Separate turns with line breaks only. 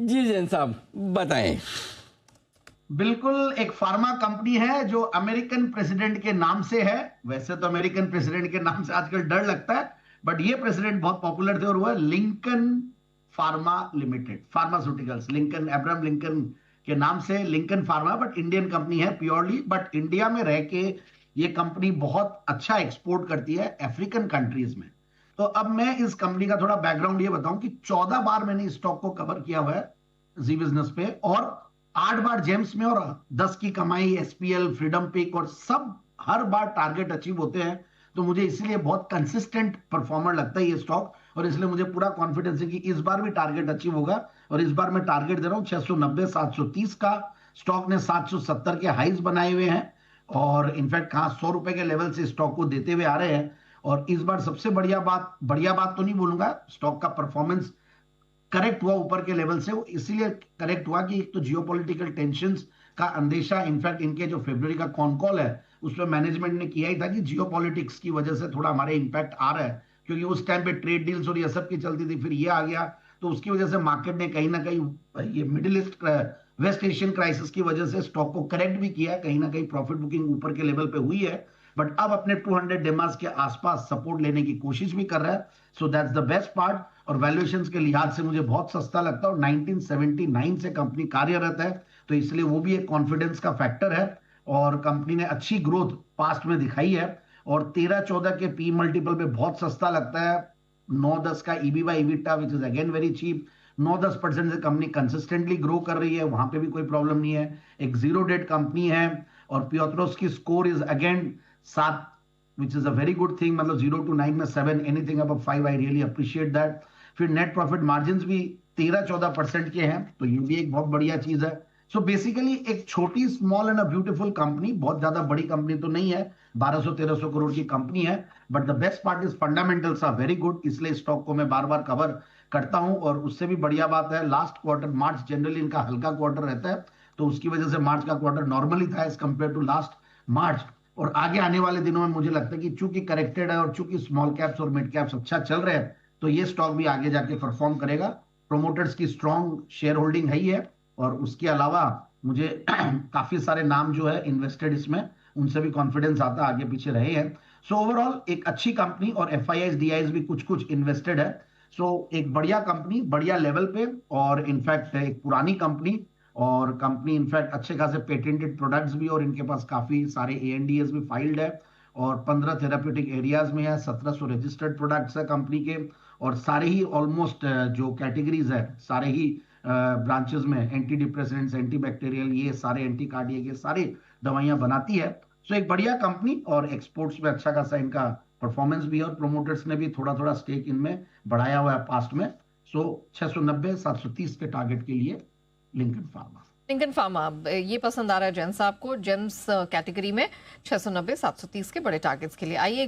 जी जैन साहब बताएं।
बिल्कुल एक फार्मा कंपनी है जो अमेरिकन प्रेसिडेंट के नाम से है। वैसे तो अमेरिकन प्रेसिडेंट के नाम से आजकल डर लगता है, बट ये प्रेसिडेंट बहुत पॉपुलर थे और वो है Lincoln pharma limited, pharmaceuticals. Lincoln, Abraham Lincoln के नाम से Lincoln pharma, but Indian company है प्योरली। बट इंडिया में रह के ये कंपनी बहुत अच्छा एक्सपोर्ट करती है अफ्रीकन कंट्रीज में। तो अब मैं इस कंपनी का थोड़ा बैकग्राउंड ये बताऊं कि 14 बार मैंने इस स्टॉक को कवर किया हुआ है जी बिजनेस पे, और 8 बार जेम्स में, और 10 की कमाई एसपीएल, फ्रीडम पिक, और सब हर बार टारगेट अचीव होते हैं। तो मुझे इसीलिए बहुत कंसिस्टेंट परफॉर्मर लगता है ये स्टॉक, और इसलिए मुझे पूरा कॉन्फिडेंस है कि इस बार भी टारगेट अचीव होगा। और इस बार मैं टारगेट दे रहा हूं 690 730 का। स्टॉक ने 770 के हाइज बनाए हुए हैं, और इनफैक्ट कहा 100 रुपए के लेवल से स्टॉक को देते हुए आ रहे हैं। और इस बार सबसे बढ़िया बात तो नहीं बोलूंगा, स्टॉक का परफॉर्मेंस करेक्ट हुआ ऊपर के लेवल से। वो इसीलिए करेक्ट हुआ कि एक तो जियोपॉलिटिकल टेंशंस का अंदेशा, इनफैक्ट इनके जो फरवरी का कॉन कॉल है उसमें मैनेजमेंट ने किया ही था कि जियोपॉलिटिक्स की वजह से थोड़ा हमारे इंपैक्ट आ रहा है, क्योंकि उस टाइम पे ट्रेड डील्स और ये सब की चलती थी, फिर ये आ गया। तो उसकी वजह से मार्केट ने कहीं ना कहीं ये middle east west Asian crisis की वजह से स्टॉक को करेक्ट भी किया, कहीं ना कहीं प्रॉफिट बुकिंग ऊपर के लेवल पे हुई है। बट अब अपने 200 डेमास के आसपास सपोर्ट लेने की कोशिश भी कर रहा है। So that's the best part. और वैल्यूएशंस के लिहाज से मुझे बहुत सस्ता लगता है, और 1979 से कंपनी कार्यरत है, तो इसलिए वो भी एक कॉन्फिडेंस का फैक्टर है। और कंपनी ने अच्छी ग्रोथ पास्ट में दिखाई है, और 13-14 के पी मल्टीपल पे बहुत सस्ता लगता है। 9-10 का EB by EBITDA which is again very cheap. 9-10% से कंपनी कंसिस्टेंटली ग्रो कर रही है, वहां पे भी कोई प्रॉब्लम नहीं है। एक जीरो डेट कंपनी है, और पियोत्रोस की score is again 7, which is a very good thing. मतलब 0 to 9 में 7, anything above 5 I really appreciate that. फिर नेट प्रॉफिट मार्जिन भी 13-14% के हैं, तो ये भी एक बहुत बढ़िया चीज है। सो बेसिकली एक छोटी small and a beautiful company, बहुत ज्यादा बड़ी कंपनी तो नहीं है, 1200-1300 करोड़ की कंपनी है। But the best part is fundamentals are very good, इसलिए स्टॉक को मैं बार बार कवर करता हूं। और उससे भी बढ़िया बात है, लास्ट क्वार्टर मार्च जनरली इनका हल्का क्वार्टर रहता है, तो उसकी वजह से मार्च का क्वार्टर नॉर्मली था as compare to last March. और आगे आने वाले दिनों में मुझे लगता है कि चूंकि करेक्टेड है, और चूंकि स्मॉल कैप्स और मिड कैप्स अच्छा चल रहे हैं, तो ये स्टॉक भी आगे जाके परफॉर्म करेगा। प्रोमोटर्स की स्ट्रॉन्ग शेयर होल्डिंग है ही है, और उसके अलावा मुझे काफी सारे नाम जो है इन्वेस्टेड इसमें, उनसे भी कॉन्फिडेंस आता, आगे पीछे रहे हैं। सो ओवरऑल एक अच्छी कंपनी, और एफ आई डीआईज भी कुछ कुछ इन्वेस्टेड है। सो एक बढ़िया कंपनी, बढ़िया लेवल पे, और इनफैक्ट एक पुरानी कंपनी, और कंपनी इनफैक्ट अच्छे खासे पेटेंटेड प्रोडक्ट्स भी, और इनके पास काफी सारे एएनडीएस भी फाइल्ड है, और 15 थेराप्यूटिक एरियाज में है, 1700 रजिस्टर्ड प्रोडक्ट्स है कंपनी के। और सारे ही ऑलमोस्ट जो कैटेगरीज है, सारे ही ब्रांचेस में एंटी डिप्रेसेंट्स, एंटी बैक्टीरियल, ये सारे एंटी कार्डियक, ये सारी दवाइयां बनाती है। सो एक बढ़िया कंपनी, और एक्सपोर्ट्स में अच्छा खासा इनका परफॉर्मेंस भी है, और प्रोमोटर्स ने भी थोड़ा थोड़ा स्टेक इनमें बढ़ाया हुआ है पास्ट में। सो 690 730 के टारगेट के लिए लिंकन फार्मा।
लिंकन फार्मा ये पसंद आ रहा है जेम्स आपको, जेम्स कैटेगरी में 690 730 के बड़े टारगेट्स के लिए। आइए